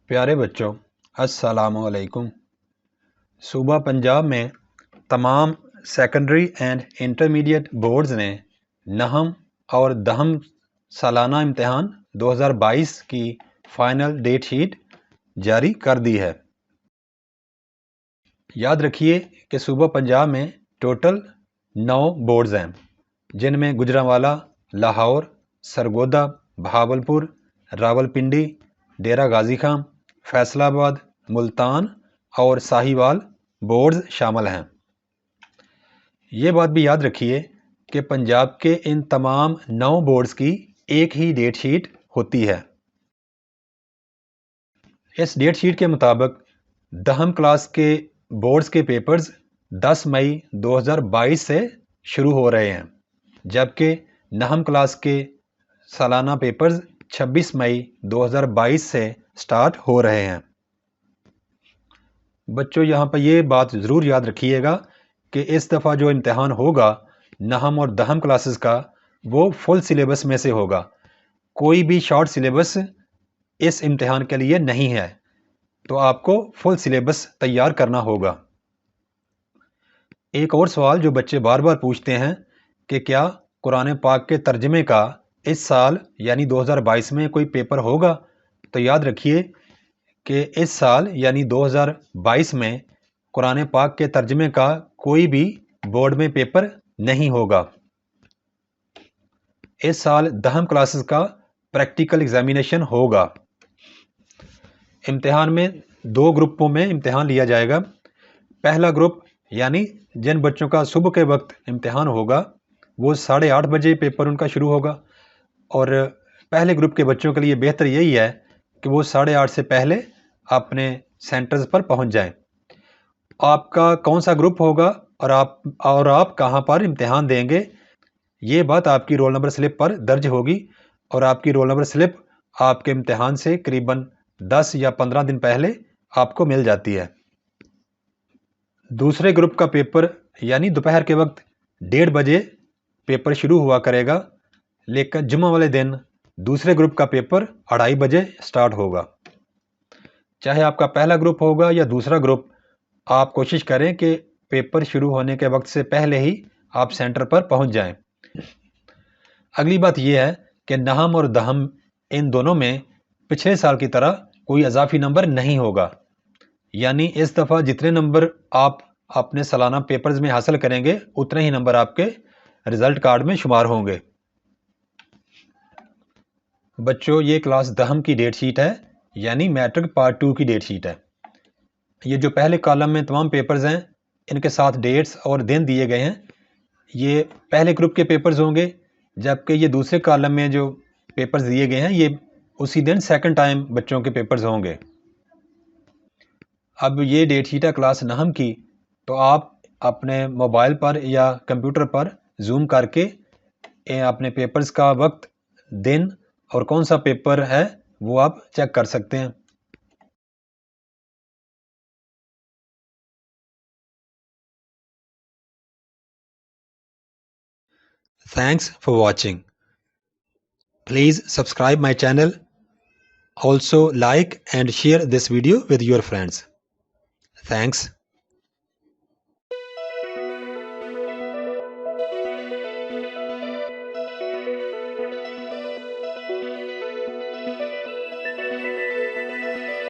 प्यारे बच्चों, अस्सलाम वालेकुम। सूबा पंजाब में तमाम सेकेंडरी एंड इंटरमीडिएट बोर्ड्स ने नहम और दहम सालाना इम्तिहान 2022 की फ़ाइनल डेट शीट जारी कर दी है। याद रखिए कि सूबा पंजाब में टोटल 9 बोर्ड्स हैं, जिनमें गुजरांवाला, लाहौर, सरगोदा, बहावलपुर, रावलपिंडी, डेरा गाजी खां, फैसलाबाद, मुल्तान और साहिवाल बोर्ड्स शामिल हैं। ये बात भी याद रखिए कि पंजाब के इन तमाम 9 बोर्ड्स की एक ही डेट शीट होती है। इस डेट शीट के मुताबिक दहम क्लास के बोर्ड्स के पेपर्स 10 मई 2022 से शुरू हो रहे हैं, जबकि नहम क्लास के सालाना पेपर्स 26 मई 2022 से स्टार्ट हो रहे हैं। बच्चों, यहाँ पर ये बात ज़रूर याद रखिएगा कि इस दफ़ा जो इम्तिहान होगा नहम और दहम क्लासेस का, वो फुल सिलेबस में से होगा। कोई भी शॉर्ट सिलेबस इस इम्तिहान के लिए नहीं है, तो आपको फुल सिलेबस तैयार करना होगा। एक और सवाल जो बच्चे बार बार पूछते हैं कि क्या कुरान पाक के तर्जमे का इस साल यानी 2022 में कोई पेपर होगा, तो याद रखिए कि इस साल यानी 2022 में कुरान पाक के तर्जमे का कोई भी बोर्ड में पेपर नहीं होगा। इस साल दहम क्लासेस का प्रैक्टिकल एग्जामिनेशन होगा। इम्तिहान में 2 ग्रुपों में इम्तिहान लिया जाएगा। पहला ग्रुप यानी जिन बच्चों का सुबह के वक्त इम्तिहान होगा, वो 8:30 बजे पेपर उनका शुरू होगा। और पहले ग्रुप के बच्चों के लिए बेहतर यही है कि वो 8:30 से पहले अपने सेंटर्स पर पहुंच जाएं। आपका कौन सा ग्रुप होगा और आप कहां पर इम्तिहान देंगे, ये बात आपकी रोल नंबर स्लिप पर दर्ज होगी, और आपकी रोल नंबर स्लिप आपके इम्तिहान से करीबन 10 या 15 दिन पहले आपको मिल जाती है। दूसरे ग्रुप का पेपर यानी दोपहर के वक्त 1:30 बजे पेपर शुरू हुआ करेगा, लेकिन जुम्मा वाले दिन दूसरे ग्रुप का पेपर 2:30 बजे स्टार्ट होगा। चाहे आपका पहला ग्रुप होगा या दूसरा ग्रुप, आप कोशिश करें कि पेपर शुरू होने के वक्त से पहले ही आप सेंटर पर पहुंच जाएं। अगली बात यह है कि नहम और दहम इन दोनों में पिछले साल की तरह कोई इजाफी नंबर नहीं होगा, यानी इस दफ़ा जितने नंबर आप अपने सालाना पेपर्स में हासिल करेंगे, उतने ही नंबर आपके रिज़ल्ट कार्ड में शुमार होंगे। बच्चों, ये क्लास दहम की डेट शीट है, यानी मैट्रिक पार्ट 2 की डेट शीट है। ये जो पहले कॉलम में तमाम पेपर्स हैं, इनके साथ डेट्स और दिन दिए गए हैं। ये पहले ग्रुप के पेपर्स होंगे, जबकि ये दूसरे कॉलम में जो पेपर्स दिए गए हैं, ये उसी दिन सेकंड टाइम बच्चों के पेपर्स होंगे। अब ये डेट शीट है क्लास नहम की, तो आप अपने मोबाइल पर या कंप्यूटर पर जूम करके अपने पेपर्स का वक्त, दिन और कौन सा पेपर है वो आप चेक कर सकते हैं। Thanks for watching. Please subscribe my channel. Also like and share this video with your friends. Thanks.